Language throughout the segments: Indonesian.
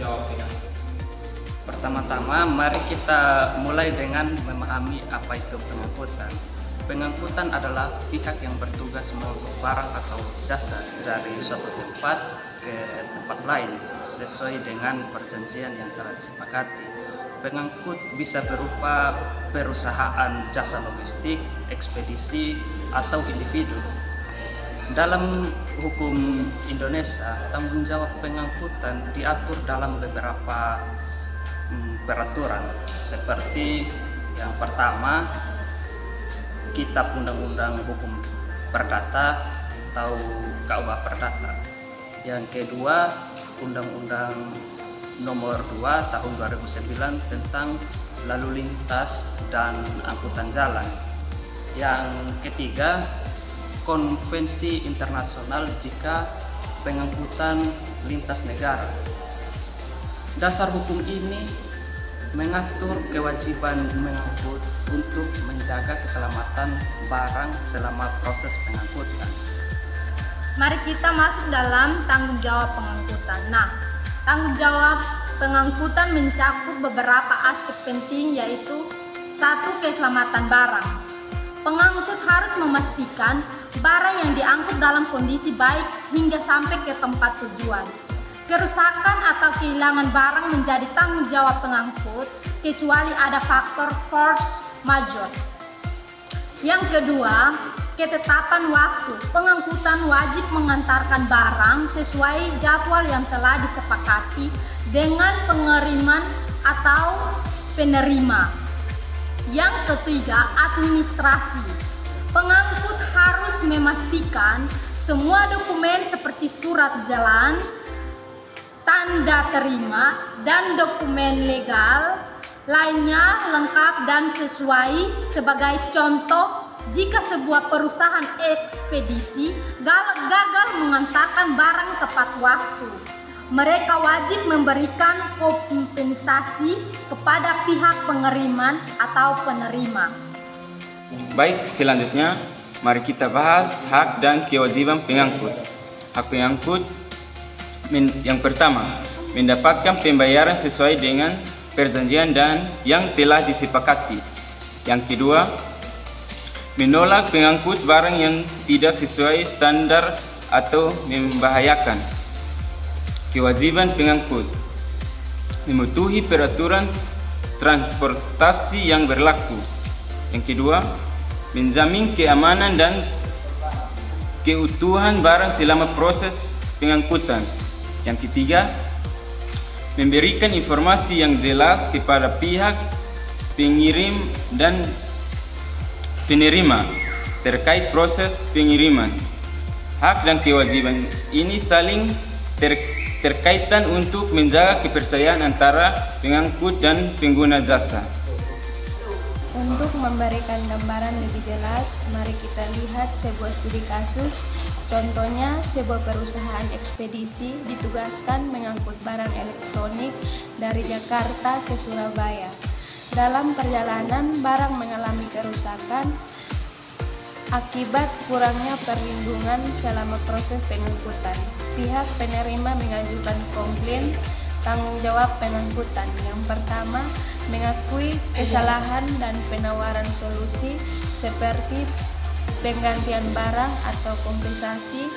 jawab pengangkut? Pertama-tama, mari kita mulai dengan memahami apa itu pengangkutan. Pengangkutan adalah pihak yang bertugas mengangkut barang atau jasa dari suatu tempat ke tempat lain sesuai dengan perjanjian yang telah disepakati. Pengangkut bisa berupa perusahaan jasa logistik, ekspedisi, atau individu. Dalam hukum Indonesia, tanggung jawab pengangkutan diatur dalam beberapa peraturan, seperti yang pertama, Kitab Undang-Undang Hukum Perdata atau KUH Perdata. Yang kedua, Undang-Undang Nomor 2 Tahun 2009 tentang Lalu Lintas dan Angkutan Jalan. Yang ketiga, Konvensi Internasional jika pengangkutan lintas negara. Dasar hukum ini mengatur kewajiban mengangkut untuk menjaga keselamatan barang selama proses pengangkutan. Mari kita masuk dalam tanggung jawab pengangkutan. Nah, tanggung jawab pengangkutan mencakup beberapa aspek penting, yaitu 1. Keselamatan barang. Pengangkut harus memastikan barang yang diangkut dalam kondisi baik hingga sampai ke tempat tujuan. Kerusakan atau kehilangan barang menjadi tanggung jawab pengangkut kecuali ada faktor force majeure. Yang kedua, ketetapan waktu. Pengangkutan wajib mengantarkan barang sesuai jadwal yang telah disepakati dengan pengiriman atau penerima. Yang ketiga, administrasi. Pengangkut harus memastikan semua dokumen seperti surat jalan, tanda terima, dan dokumen legal lainnya lengkap dan sesuai. Sebagai contoh, jika sebuah perusahaan ekspedisi gagal mengantarkan barang tepat waktu, mereka wajib memberikan kompensasi kepada pihak pengiriman atau penerima. Baik, selanjutnya mari kita bahas hak dan kewajiban pengangkut. Hak pengangkut yang pertama, mendapatkan pembayaran sesuai dengan perjanjian dan yang telah disepakati. Yang kedua, menolak pengangkut barang yang tidak sesuai standar atau membahayakan. Kewajiban pengangkut mematuhi peraturan transportasi yang berlaku. Yang kedua, menjamin keamanan dan keutuhan barang selama proses pengangkutan. Yang ketiga, memberikan informasi yang jelas kepada pihak pengirim dan penerima terkait proses pengiriman. Hak dan kewajiban ini saling terkaitan untuk menjaga kepercayaan antara pengangkut dan pengguna jasa. Untuk memberikan gambaran lebih jelas, mari kita lihat sebuah studi kasus. Contohnya, sebuah perusahaan ekspedisi ditugaskan mengangkut barang elektronik dari Jakarta ke Surabaya. Dalam perjalanan, barang mengalami kerusakan akibat kurangnya perlindungan selama proses pengangkutan. Pihak penerima mengajukan komplain tanggung jawab pengangkutan. Yang pertama, mengakui kesalahan dan penawaran solusi seperti penggantian barang atau kompensasi.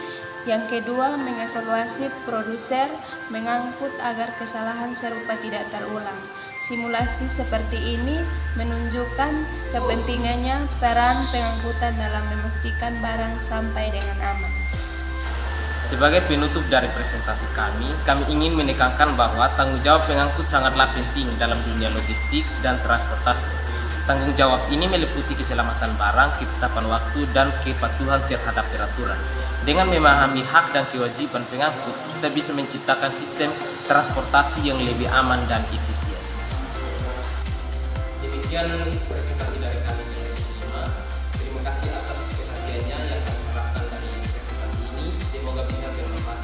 Yang kedua, mengevaluasi produser mengangkut agar kesalahan serupa tidak terulang. Simulasi seperti ini menunjukkan kepentingannya peran pengangkutan dalam memastikan barang sampai dengan aman. Sebagai penutup dari presentasi kami ingin menekankan bahwa tanggung jawab pengangkut sangatlah penting dalam dunia logistik dan transportasi. Tanggung jawab ini meliputi keselamatan barang, ketetapan waktu, dan kepatuhan terhadap peraturan. Dengan memahami hak dan kewajiban pengangkut, kita bisa menciptakan sistem transportasi yang lebih aman dan efisien. Demikian presentasi dari kami yang kelima. Terima kasih atas perhatiannya yang kami harapkan dari presentasi ini. Semoga bisa bermanfaat.